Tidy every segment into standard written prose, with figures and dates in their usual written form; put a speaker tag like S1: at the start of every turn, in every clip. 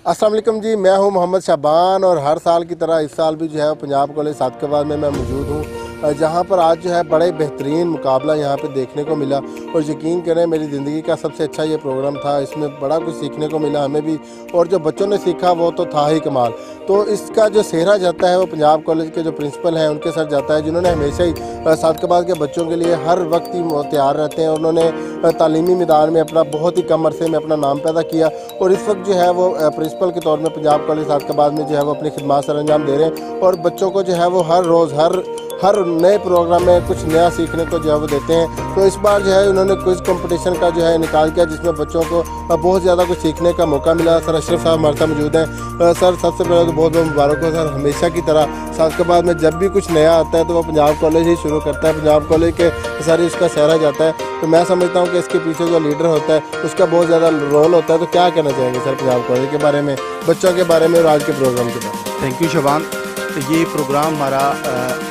S1: अस्सलाम वालेकुम जी, मैं हूं मोहम्मद शाबान और हर साल की तरह इस साल भी जो है पंजाब कॉलेज सादकाबाद में मैं मौजूद हूं, जहां पर आज जो है बड़े बेहतरीन मुकाबला यहां पे देखने को मिला। और यकीन करें मेरी ज़िंदगी का सबसे अच्छा ये प्रोग्राम था। इसमें बड़ा कुछ सीखने को मिला हमें भी, और जो बच्चों ने सीखा वो तो था ही कमाल। तो इसका जो सेहरा जाता है वो पंजाब कॉलेज के जो प्रिंसिपल हैं उनके सर जाता है, जिन्होंने हमेशा ही सादकाबाद के बच्चों के लिए हर वक्त ही तैयार रहते हैं। उन्होंने तालीमी मैदान में अपना बहुत ही कम अरसे में अपना नाम पैदा किया, और इस वक्त जो है वो प्रिंसिपल के तौर में पंजाब कॉलेज सादकाबाद में जो है वो अपनी खिदमत सर अंजाम दे रहे हैं। और बच्चों को जो है वो हर रोज़ हर नए प्रोग्राम में कुछ नया सीखने को जो है वो देते हैं। तो इस बार जो है उन्होंने क्विज़ कंपटीशन का जो है निकाल किया, जिसमें बच्चों को बहुत ज़्यादा कुछ सीखने का मौका मिला। सर अशरफ साहब हमारे साथ मौजूद हैं। सर सबसे पहले तो बहुत बहुत मुबारक हो सर। हमेशा की तरह सादकाबाद में जब भी कुछ नया आता है तो वो पंजाब कॉलेज ही शुरू करता है, पंजाब कॉलेज के सारे उसका सहरा जाता है। तो मैं समझता हूँ कि इसके पीछे जो लीडर होता है उसका बहुत ज़्यादा रोल होता है। तो क्या कहना चाहेंगे सर पंजाब कॉलेज के बारे में, बच्चों के बारे में और आज के प्रोग्राम के बारे में?
S2: Thank you Shaban. तो ये प्रोग्राम हमारा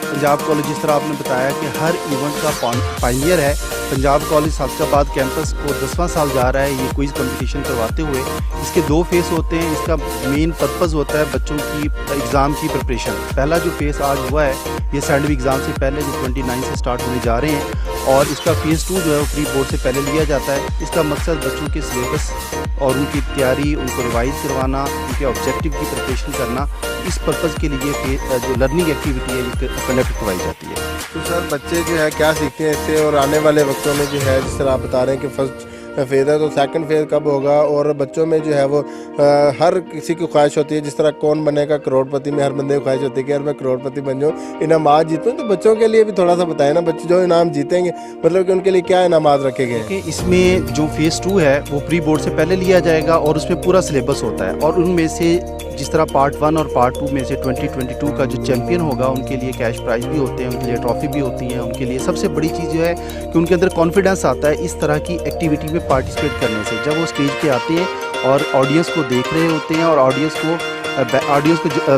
S2: पंजाब कॉलेज जिस तरह आपने बताया कि हर इवेंट का पायनियर है। पंजाब कॉलेज सादकाबाद कैंपस को 10वां साल जा रहा है ये क्विज़ कंपटीशन करवाते हुए। इसके 2 फेस होते हैं। इसका मेन पर्पज़ होता है बच्चों की एग्ज़ाम की प्रिपरेशन। पहला जो फेस आज हुआ है ये सैंडविच एग्ज़ाम से पहले जो 29 से स्टार्ट होने जा रहे हैं, और इसका फेज़ 2 जो है वो प्री बोर्ड से पहले लिया जाता है। इसका मकसद बच्चों के सिलेबस और उनकी तैयारी, उनको रिवाइज़ करवाना, उनके ऑब्जेक्टिव की प्रिपरेशन करना, इस पर्पज़ के लिए जो लर्निंग एक्टिविटी है ये कंडक्ट करवाई जाती है।
S1: तो सर बच्चे जो है क्या सीखते हैं इससे, और आने वाले वक्तों में जो है जिस तरह आप बता रहे हैं कि फर्स्ट फेज़ है तो सेकंड फेज़ कब होगा? और बच्चों में जो है वो हर किसी की ख्वाहिश होती है, जिस तरह कौन बनेगा करोड़पति में हर बंदे की ख्वाहिश होती है कि यार मैं करोड़पति बन जाऊँ, इनामात जीतूँ। तो बच्चों के लिए भी थोड़ा सा बताएं ना, बच्चे जो इनाम जीतेंगे मतलब कि उनके लिए क्या इनामात रखे गए हैं?
S2: इसमें जो फेज़ 2 है वो प्री बोर्ड से पहले लिया जाएगा और उसमें पूरा सिलेबस होता है, और उनमें से जिस तरह पार्ट 1 और पार्ट 2 में से 2022 का जो चैम्पियन होगा उनके लिए कैश प्राइज़ भी होते हैं, उनके लिए ट्रॉफ़ी भी होती है। उनके लिए सबसे बड़ी चीज़ जो है कि उनके अंदर कॉन्फिडेंस आता है इस तरह की एक्टिविटी में पार्टिसिपेट करने से। जब वो स्टेज पे आते हैं और ऑडियंस को देख रहे होते हैं और ऑडियंस को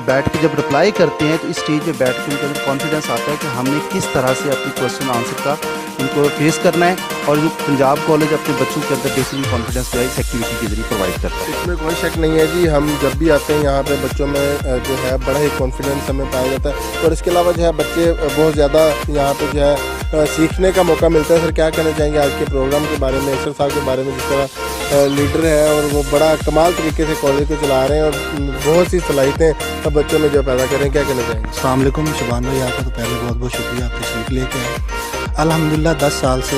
S2: बैठ के जब रिप्लाई करते हैं, तो इस स्टेज पे बैठ के उनके अंदर कॉन्फिडेंस आता है कि हमने किस तरह से अपनी क्वेश्चन आंसर का उनको फेस करना है। और जो पंजाब कॉलेज अपने बच्चों के अंदर बेसिकली कॉन्फिडेंस जो है इस एक्टिविटी के जरिए प्रोवाइड करता है।
S1: इसमें कोई शक नहीं है जी, हम जब भी आते हैं यहाँ पे बच्चों में जो है बड़ा ही कॉन्फिडेंस हमें पाया जाता है। और इसके अलावा जो है बच्चे बहुत ज़्यादा यहाँ पे जो है सीखने का मौका मिलता है। सर क्या कहना चाहेंगे आज के प्रोग्राम के बारे में, अशरफ साहब के बारे में, जिस तरह लीडर है और वो बड़ा कमाल तरीके से कॉलेज को चला रहे हैं और बहुत सी सलाहियतें बच्चों में जो पैदा कर रहे हैं, क्या कहना चाहेंगे?
S3: अस्सलाम वालेकुम शबान भाई, आपका तो पहले बहुत बहुत शुक्रिया, आप तशरीफ़ लेके आए। अल्हम्दुलिल्लाह 10 साल से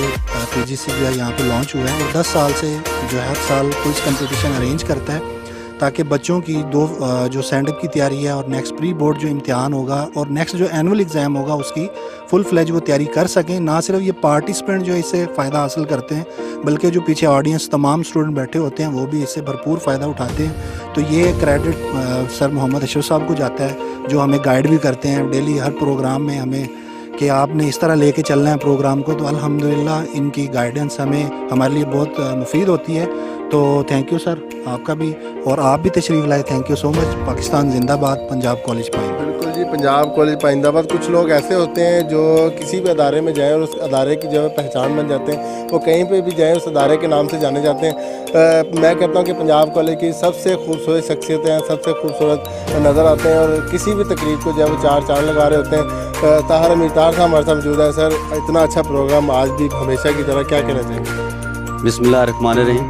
S3: PGC जो है यहाँ पे लॉन्च हुआ है, और 10 साल से जो है हर साल क्विज़ कंपटीशन अरेंज करता है ताकि बच्चों की जो स्टैंडअप की तैयारी है और नेक्स्ट प्री बोर्ड जो इम्तिहान होगा और नेक्स्ट जो एनुअल एग्ज़ाम होगा उसकी फुल फ्लेज वो तैयारी कर सकें। ना सिर्फ ये पार्टिसिपेंट जो इससे फ़ायदा हासिल करते हैं, बल्कि जो पीछे ऑडियंस तमाम स्टूडेंट बैठे होते हैं वो भी इससे भरपूर फ़ायदा उठाते हैं। तो ये क्रेडिट सर मोहम्मद अशरफ साहब को जाता है, जो हमें गाइड भी करते हैं डेली हर प्रोग्राम में हमें कि आपने इस तरह लेके चलना है प्रोग्राम को। तो अल्हम्दुलिल्लाह इनकी गाइडेंस हमें हमारे लिए बहुत मुफीद होती है। तो थैंक यू सर आपका भी, और आप भी तशरीफ़ लाए, thank you so much. Pakistan जिंदाबाद, पंजाब कॉलेज पाए।
S1: बिल्कुल जी, पंजाब कॉलेज पाइंदाबाद, कुछ लोग ऐसे होते हैं जो किसी भी अदारे में जाएं और उस अदारे की जो है पहचान बन जाते हैं, वो कहीं पे भी जाएं उस अदारे के नाम से जाने जाते हैं। मैं कहता हूं कि पंजाब कॉलेज की सबसे खूबसूरत शख्सियतें हैं, सबसे खूबसूरत नज़र आते हैं और किसी भी तकरीब को जो है वो चार चांद लगा रहे होते हैं। ताहर अमीर साहब हमारे साथ मौजूद है। सर, इतना अच्छा प्रोग्राम आज भी हमेशा की तरह, क्या कहना चाहिए?
S4: बिस्मिल्लाहिर्रहमानिर्रहीम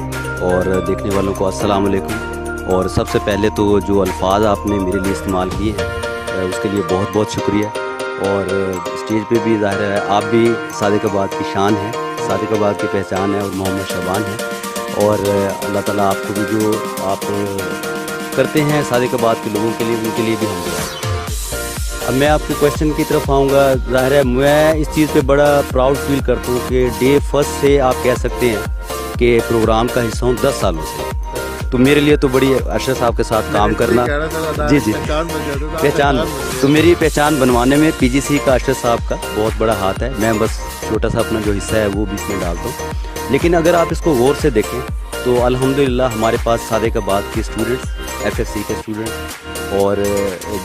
S4: और देखने वालों को अस्सलाम वालेकुम। और सबसे पहले तो जो अल्फाज आपने मेरे लिए इस्तेमाल किए हैं उसके लिए बहुत बहुत शुक्रिया। और स्टेज पे भी ज़ाहिर है आप भी सादिकाबाद की शान है, सादिकाबाद की पहचान है और मोहम्मद शाबान है। और अल्लाह ताला आपको भी जो आप करते हैं सादिकाबाद के लोगों के लिए, उनके लिए भी हम दुआ करते हैं। अब मैं आपके क्वेश्चन की तरफ आऊँगा। ज़ाहिर है मैं इस चीज़ पे बड़ा प्राउड फील करता हूँ कि डे फर्स्ट से आप कह सकते हैं कि प्रोग्राम का हिस्सा हूँ 10 सालों से। तो मेरे लिए तो बड़ी अरशद साहब के साथ काम करना, जी पहचान, तो मेरी पहचान बनवाने में पीजीसी का अरशद साहब का बहुत बड़ा हाथ है। मैं बस छोटा सा अपना जो हिस्सा है वो भी इसमें डालता हूँ। लेकिन अगर आप इसको गौर से देखें तो अल्हम्दुलिल्लाह हमारे पास सादिकाबाद के स्टूडेंट्स, एफएफसी के स्टूडेंट्स और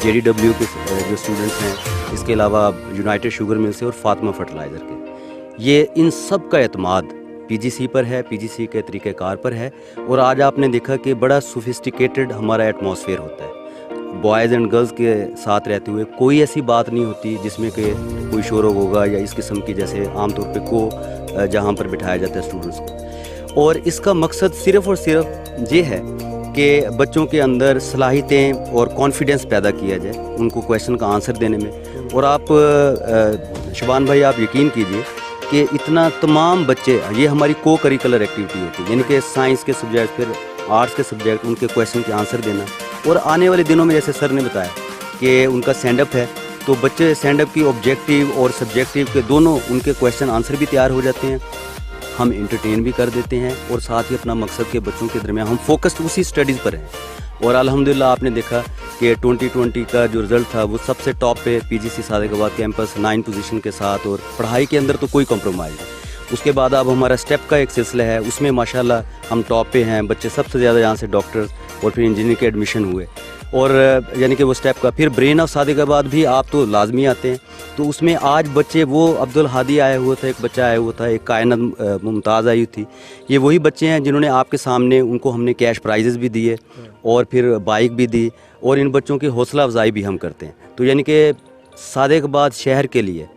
S4: जेडीडब्ल्यू के जो स्टूडेंट्स हैं, इसके अलावा यूनाइटेड शुगर मिल से और फातिमा फर्टिलाइज़र के, ये इन सब का एतमाद पीजीसी पर है, पीजीसी के तरीक़ेकार पर है। और आज आपने देखा कि बड़ा सोफिस्टिकेटेड हमारा एटमॉस्फेयर होता है। बॉयज़ एंड गर्ल्स के साथ रहते हुए कोई ऐसी बात नहीं होती जिसमें कि कोई शोर होगा या इस किस्म की, जैसे आमतौर पे को जहाँ पर बिठाया जाता है स्टूडेंट्स को। और इसका मकसद सिर्फ़ और सिर्फ ये है कि बच्चों के अंदर सलाहियतें और कॉन्फिडेंस पैदा किया जाए उनको क्वेश्चन का आंसर देने में। और आप शबान भाई, आप यकीन कीजिए कि इतना तमाम बच्चे, ये हमारी को करिकुलर एक्टिविटी होती है, यानी कि साइंस के सब्जेक्ट, फिर आर्ट्स के सब्जेक्ट, उनके क्वेश्चन के आंसर देना। और आने वाले दिनों में जैसे सर ने बताया कि उनका स्टैंड अप है, तो बच्चे स्टैंड अप की ऑब्जेक्टिव और सब्जेक्टिव के दोनों उनके क्वेश्चन आंसर भी तैयार हो जाते हैं। हम इंटरटेन भी कर देते हैं और साथ ही अपना मकसद के बच्चों के दरमियान हम फोकस्ड उसी स्टडीज़ पर हैं। और अल्हम्दुलिल्लाह आपने देखा कि 2020 का जो रिज़ल्ट था वो सबसे टॉप पे पीजीसी सादिकाबाद कैंपस 9 पोजीशन के साथ, और पढ़ाई के अंदर तो कोई कॉम्प्रोमाइज़ नहीं। उसके बाद अब हमारा स्टेप का एक सिलसिला है, उसमें माशाल्लाह हम टॉप पे हैं। बच्चे सबसे ज़्यादा यहाँ से डॉक्टर्स और फिर इंजीनियरिंग के एडमिशन हुए। और यानी कि वो स्टेप का फिर ब्रेन ऑफ सादिकाबाद भी आप तो लाजमी आते हैं। तो उसमें आज बच्चे, वो अब्दुल हादी आया हुआ था, एक बच्चा आया हुआ था, एक कायनात मुमताज़ आई थी। ये वही बच्चे हैं जिन्होंने आपके सामने, उनको हमने कैश प्राइजेज़ भी दिए और फिर बाइक भी दी, और इन बच्चों की हौसला अफजाई भी हम करते हैं। तो यानी कि सादिकाबाद शहर के लिए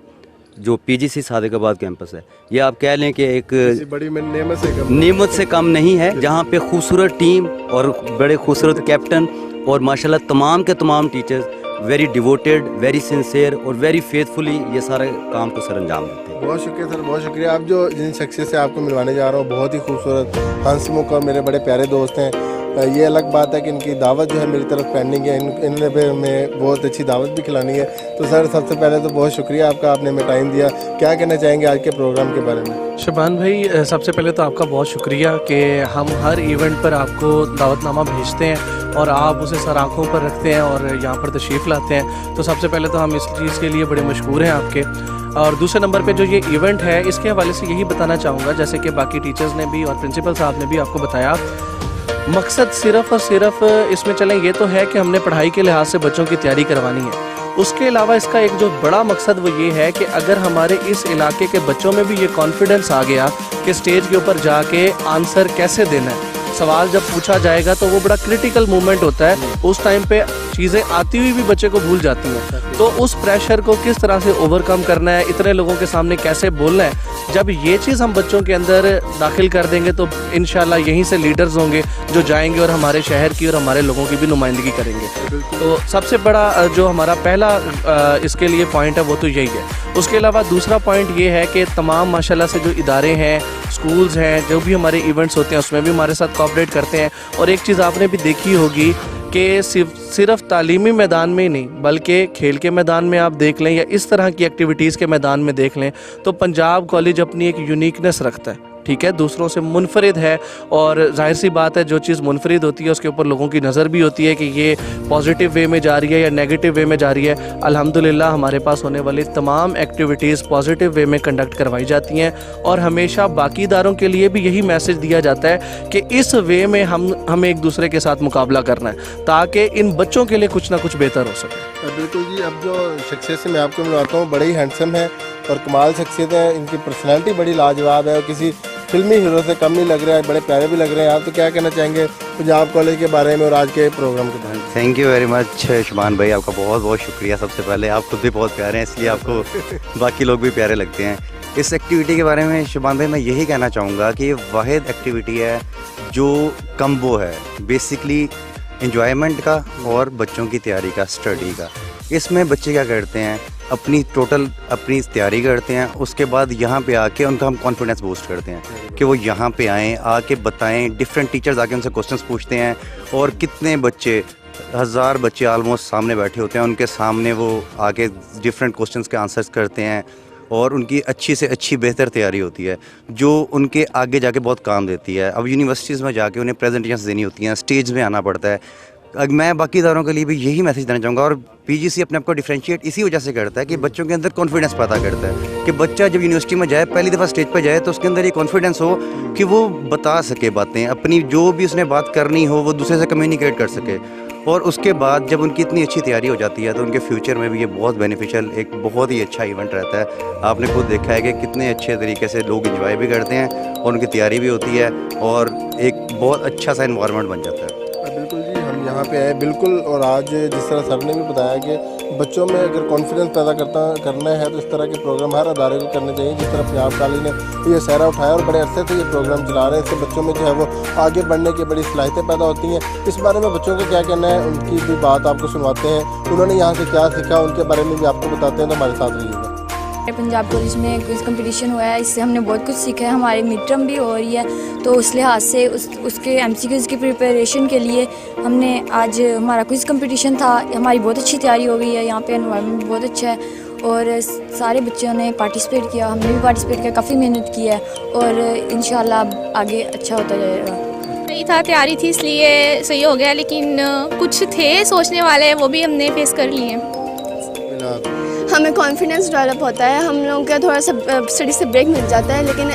S4: जो पीजीसी सादिकाबाद कैंपस है, ये आप कह लें कि एक
S1: बड़ी
S4: नेमत से कम नहीं है, जहाँ पे खूबसूरत टीम और बड़े खूबसूरत कैप्टन और माशाल्लाह तमाम के तमाम teachers very devoted, very sincere और वेरी फेथफुली ये सारे काम को सर अंजाम देते हैं।
S1: बहुत शुक्रिया सर, बहुत शुक्रिया। आप जो जिन शख्सियत से आपको मिलवाने जा रहा हूँ, बहुत ही खूबसूरत हंसमुख और मेरे बड़े प्यारे दोस्त हैं। ये अलग बात है कि इनकी दावत जो है मेरी तरफ पेंडिंग है, इन्होंने भी हमें बहुत अच्छी दावत भी खिलानी है। तो सर, सबसे पहले तो बहुत शुक्रिया आपका, आपने हमें टाइम दिया। क्या कहना चाहेंगे आज के प्रोग्राम के बारे में?
S5: शबान भाई, सबसे पहले तो आपका बहुत शुक्रिया कि हम हर इवेंट पर आपको दावतनामा भेजते हैं और आप उसे सर आँखों पर रखते हैं और यहाँ पर तशरीफ़ लाते हैं। तो सबसे पहले तो हम इस चीज़ के लिए बड़े मशहूर हैं आपके। और दूसरे नंबर पे जो ये इवेंट है, इसके हवाले से यही बताना चाहूँगा, जैसे कि बाकी टीचर्स ने भी और प्रिंसिपल साहब ने भी आपको बताया, मकसद सिर्फ़ और सिर्फ इसमें चलें ये तो है कि हमने पढ़ाई के लिहाज से बच्चों की तैयारी करवानी है। उसके अलावा इसका एक जो बड़ा मकसद वो ये है कि अगर हमारे इस इलाके के बच्चों में भी ये कॉन्फिडेंस आ गया कि स्टेज के ऊपर जाके आंसर कैसे देना है, सवाल जब पूछा जाएगा तो वो बड़ा क्रिटिकल मोमेंट होता है, उस टाइम पे चीज़ें आती हुई भी बच्चे को भूल जाती हैं। तो उस प्रेशर को किस तरह से ओवरकम करना है, इतने लोगों के सामने कैसे बोलना है, जब ये चीज़ हम बच्चों के अंदर दाखिल कर देंगे तो इंशाल्लाह यहीं से लीडर्स होंगे जो जाएंगे और हमारे शहर की और हमारे लोगों की भी नुमाइंदगी करेंगे। तो सबसे बड़ा जो हमारा पहला इसके लिए पॉइंट है वो तो यही है। उसके अलावा दूसरा पॉइंट ये है कि तमाम माशाल्लाह से जो इदारे हैं, स्कूल्स हैं, जो भी हमारे इवेंट्स होते हैं उसमें भी हमारे साथ कोऑपरेट करते हैं। और एक चीज़ आपने भी देखी होगी कि सिर्फ तालीमी मैदान में ही नहीं, बल्कि खेल के मैदान में आप देख लें या इस तरह की एक्टिविटीज़ के मैदान में देख लें, तो पंजाब कॉलेज अपनी एक यूनिकनेस रखता है। ठीक है, दूसरों से मुनफरिद है। और जाहिर सी बात है, जो चीज़ मुनफरिद होती है उसके ऊपर लोगों की नज़र भी होती है कि ये पॉजिटिव वे में जा रही है या नेगेटिव वे में जा रही है। अल्हम्दुलिल्लाह हमारे पास होने वाली तमाम एक्टिविटीज़ पॉजिटिव वे में कंडक्ट करवाई जाती हैं और हमेशा बाकी इदारों के लिए भी यही मैसेज दिया जाता है कि इस वे में हमें एक दूसरे के साथ मुकाबला करना है ताकि इन बच्चों के लिए कुछ ना कुछ बेहतर हो सके।
S1: बिल्कुल जी। अब जो शख्सियत से मैं आपको मिलवाता हूँ, बड़े ही हैंडसम है और कमाल शख्सियत है, इनकी पर्सनैलिटी बड़ी लाजवाब है और किसी फिल्मी हीरो से कम नहीं लग रहा है, बड़े प्यारे भी लग रहे हैं। आप तो क्या कहना चाहेंगे पंजाब कॉलेज के बारे में और आज के प्रोग्राम के बारे में?
S6: थैंक यू वेरी मच शुभान भाई, आपका बहुत बहुत शुक्रिया। सबसे पहले आप खुद भी बहुत प्यारे हैं, इसलिए आपको बाकी लोग भी प्यारे लगते हैं। इस एक्टिविटी के बारे में शुभान भाई मैं यही कहना चाहूँगा कि ये वाहिद एक्टिविटी है जो कम्बो है बेसिकली एंजॉयमेंट का और बच्चों की तैयारी का, स्टडी का। इसमें बच्चे क्या करते हैं, अपनी तैयारी करते हैं, उसके बाद यहाँ पे आके उनका हम कॉन्फिडेंस बूस्ट करते हैं कि वो यहाँ पे आएँ, आके बताएं। डिफरेंट टीचर्स आके उनसे क्वेश्चंस पूछते हैं और कितने बच्चे, 1000 बच्चे ऑलमोस्ट सामने बैठे होते हैं, उनके सामने वो आके डिफरेंट क्वेश्चंस के आंसर्स करते हैं और उनकी अच्छी से अच्छी बेहतर तैयारी होती है जो उनके आगे जाके बहुत काम देती है। अब यूनिवर्सिटीज़ में जाके उन्हें प्रेजेंटेशंस देनी होती हैं, स्टेज में आना पड़ता है। मैं बाकी इदारों के लिए भी यही मैसेज देना चाहूँगा और पीजीसी अपने आप को डिफरेंशिएट इसी वजह से करता है कि बच्चों के अंदर कॉन्फिडेंस पैदा करता है कि बच्चा जब यूनिवर्सिटी में जाए, पहली दफ़ा स्टेज पर जाए तो उसके अंदर ये कॉन्फिडेंस हो कि वो बता सके बातें, अपनी जो भी उसने बात करनी हो वो दूसरे से कम्युनिकेट कर सके। और उसके बाद जब उनकी इतनी अच्छी तैयारी हो जाती है तो उनके फ्यूचर में भी ये बहुत बेनिफिशियल, एक बहुत ही अच्छा इवेंट रहता है। आपने खुद देखा है कि कितने अच्छे तरीके से लोग एंजॉय भी करते हैं और उनकी तैयारी भी होती है और एक बहुत अच्छा सा एनवायरनमेंट बन जाता है।
S1: बिल्कुल जी, हम यहाँ पे आए बिल्कुल। और आज जिस तरह सर ने भी बताया कि बच्चों में अगर कॉन्फिडेंस पैदा करना है तो इस तरह के प्रोग्राम हर अदारे को करने चाहिए। जिस तरह पंजाब कॉलेज ने ये सहरा उठाया और बड़े अरसे से ये प्रोग्राम चला रहे हैं, इससे बच्चों में जो है वो आगे बढ़ने की बड़ी सलाहियतें पैदा होती हैं। इस बारे में बच्चों का क्या कहना है, उनकी भी बात आपको सुनवाते हैं, उन्होंने यहाँ से क्या सीखा उनके बारे में भी आपको बताते हैं। तो हमारे साथ रहिएगा।
S7: पंजाब कॉलेज में क्विज़ कंपटीशन हुआ है, इससे हमने बहुत कुछ सीखा है। हमारे मिड टर्म भी हो रही है तो उस लिहाज से उसके एमसीक्यूज़ की प्रिपरेशन के लिए हमने आज हमारा क्विज़ कंपटीशन था। हमारी बहुत अच्छी तैयारी हो गई है, यहाँ पे एनवायरनमेंट बहुत अच्छा है और सारे बच्चों ने पार्टिसिपेट किया, हमने भी पार्टिसिपेट किया, काफ़ी मेहनत की है और इंशाल्लाह आगे अच्छा होता जाएगा।
S8: सही था, तैयारी थी इसलिए सही हो गया, लेकिन कुछ थे सोचने वाले वो भी हमने फेस कर लिए।
S9: हमें कॉन्फिडेंस डेवलप होता है, हम लोगों का थोड़ा सा स्टडी से ब्रेक मिल जाता है, लेकिन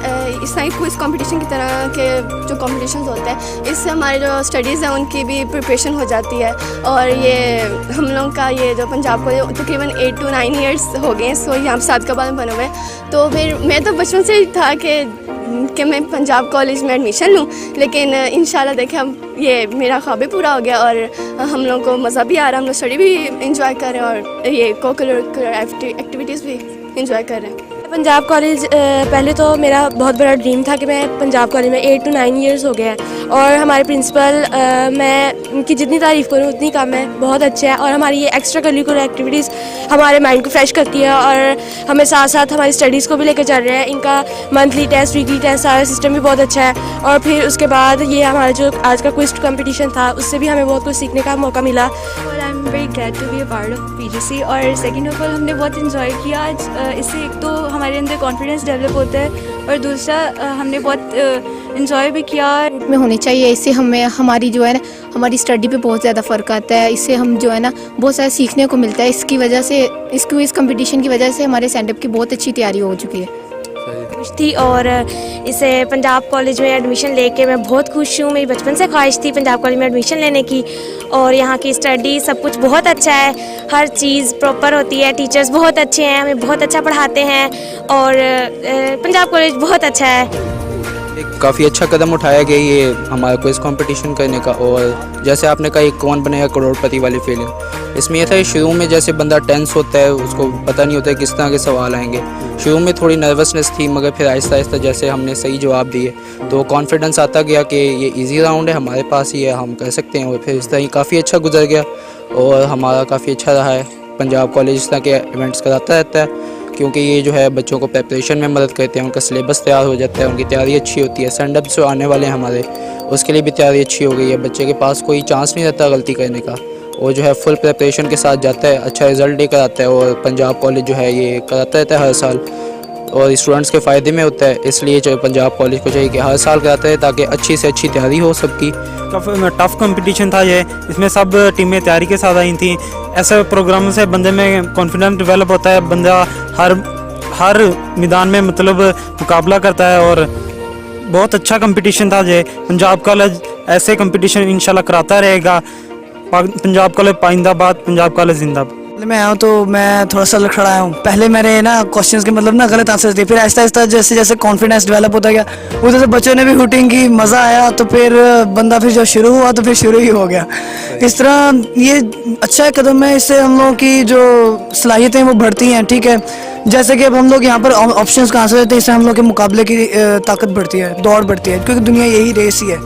S9: इस टाइप क्विज़ कंपटीशन की तरह के जो कंपटीशंस होते हैं इससे हमारे जो स्टडीज़ हैं उनकी भी प्रिपरेशन हो जाती है। और ये हम लोग का ये जो पंजाब को तकरीबन 8 to 9 ईयर्स हो गए हैं, सो यहाँ पर सादकाबाद में बने हुए। तो फिर मैं तो बचपन से ही था कि मैं पंजाब कॉलेज में एडमिशन लूँ, लेकिन इंशाल्लाह देखें हम ये मेरा ख्वाब भी पूरा हो गया और हम लोगों को मज़ा भी आ रहा है, हम लोग स्टडी भी इंजॉय कर रहे हैं और ये को-करिकुलर एक्टिविटीज़ भी इंजॉय कर रहे हैं।
S10: पंजाब कॉलेज पहले तो मेरा बहुत बड़ा ड्रीम था कि मैं पंजाब कॉलेज में 8 to 9 ईयर्स हो गए हैं और हमारे प्रिंसिपल मैं उनकी जितनी तारीफ़ करूँ उतनी कम है, बहुत अच्छे हैं। और हमारी ये एक्स्ट्रा करिकुलर एक्टिविटीज़ हमारे माइंड को फ्रेश करती है और हमें साथ साथ हमारी स्टडीज़ को भी लेकर चल रहे हैं। इनका मंथली टेस्ट, वीकली टेस्ट, सारा सिस्टम भी बहुत अच्छा है। और फिर उसके बाद ये हमारा जो आज का क्विज़ कंपटीशन था उससे भी हमें बहुत कुछ सीखने का मौका मिला।
S11: और I am very glad to be a part of PGC. और सेकेंड ऑफ ऑल हमने बहुत इन्जॉय किया आज, इससे एक तो हमारे अंदर कॉन्फिडेंस डेवलप होता है और दूसरा हमने बहुत इन्जॉय भी किया।
S7: में होनी चाहिए, इससे हमें हमारी जो है ना हमारी स्टडी पे बहुत ज़्यादा फ़र्क आता है, इससे हम जो है ना बहुत सारा सीखने को मिलता है। इसकी वजह से इस क्विज़ कंपटीशन की वजह से हमारे स्टैंड अप की बहुत अच्छी तैयारी हो चुकी है
S10: थी और इसे पंजाब कॉलेज में एडमिशन लेके मैं बहुत खुश हूँ। मेरी बचपन से ख्वाहिश थी पंजाब कॉलेज में एडमिशन लेने की और यहाँ की स्टडी सब कुछ बहुत अच्छा है, हर चीज़ प्रॉपर होती है, टीचर्स बहुत अच्छे हैं, हमें बहुत अच्छा पढ़ाते हैं और पंजाब कॉलेज बहुत अच्छा है।
S12: एक काफ़ी अच्छा कदम उठाया गया ये हमारा क्विज़ कंपटीशन करने का। और जैसे आपने कहा एक कौन बनेगा करोड़पति वाली फीलिंग, इसमें यह था शुरू में जैसे बंदा टेंस होता है, उसको पता नहीं होता है किस तरह के सवाल आएंगे। शुरू में थोड़ी नर्वसनेस थी मगर फिर आहिस्ता आहिस्ता जैसे हमने सही जवाब दिए तो कॉन्फिडेंस आता गया कि ये इजी राउंड है, हमारे पास ही है, हम कर सकते हैं। और फिर इस तरह ही काफ़ी अच्छा गुजर गया और हमारा काफ़ी अच्छा रहा है। पंजाब कॉलेज इस तरह के इवेंट्स कराता रहता है क्योंकि ये जो है बच्चों को प्रिपरेशन में मदद करते हैं, उनका सिलेबस तैयार हो जाता है, उनकी तैयारी अच्छी होती है। स्टैंड अप जो आने वाले हैं हमारे उसके लिए भी तैयारी अच्छी हो गई है, बच्चे के पास कोई चांस नहीं रहता गलती करने का, वो जो है फुल प्रिपरेशन के साथ जाता है, अच्छा रिजल्ट लेकर आता है। और पंजाब कॉलेज जो है ये कराता रहता है हर साल और स्टूडेंट्स के फ़ायदे में होता है। इसलिए जो पंजाब कॉलेज को चाहिए कि हर साल कराते हैं ताकि अच्छी से अच्छी तैयारी हो सबकी।
S13: काफ़ी टफ कंपटीशन था ये, इसमें सब टीमें तैयारी के साथ आई थी। ऐसे प्रोग्राम से बंदे में कॉन्फिडेंस डेवलप होता है, बंदा हर मैदान में मतलब मुकाबला करता है और बहुत अच्छा कंपटीशन था ये। पंजाब कॉलेज ऐसे कंपटीशन इंशाल्लाह कराता रहेगा। पंजाब कॉलेज पाइंदाबाद, पंजाब कॉलेज जिंदाबाद।
S14: मैं आया हूँ तो मैं थोड़ा सा लड़खड़ाया हूँ। पहले मेरे ना क्वेश्चंस के मतलब ना गलत आंसर थे, फिर आहिस्ता आहिस्ता जैसे जैसे कॉन्फिडेंस डेवलप होता गया, उधर से बच्चों ने भी हुटिंग की, मज़ा आया, तो फिर बंदा फिर जब शुरू हुआ तो फिर शुरू ही हो गया। इस तरह ये अच्छा कदम है, इससे हम लोगों की जो सलाहियतें वो बढ़ती हैं। ठीक है, जैसे कि अब हम लोग यहाँ पर ऑप्शंस का आंसर देते हैं, इससे हम लोग के मुकाबले की ताकत बढ़ती है, दौड़ बढ़ती है, क्योंकि दुनिया यही रेस ही है।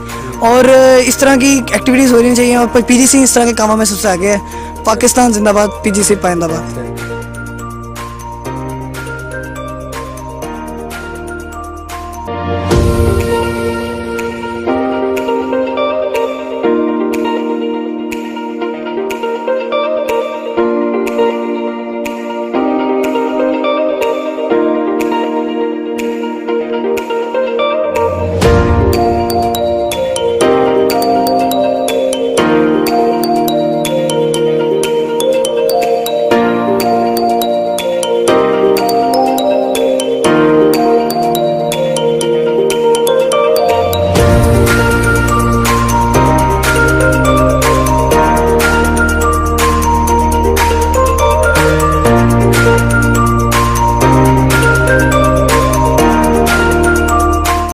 S14: और इस तरह की एक्टिविटीज़ होनी चाहिए और पीजीसी इस तरह के कामों में सबसे आगे है। पाकिस्तान जिंदाबाद, पीजीसी पाइंदाबाद।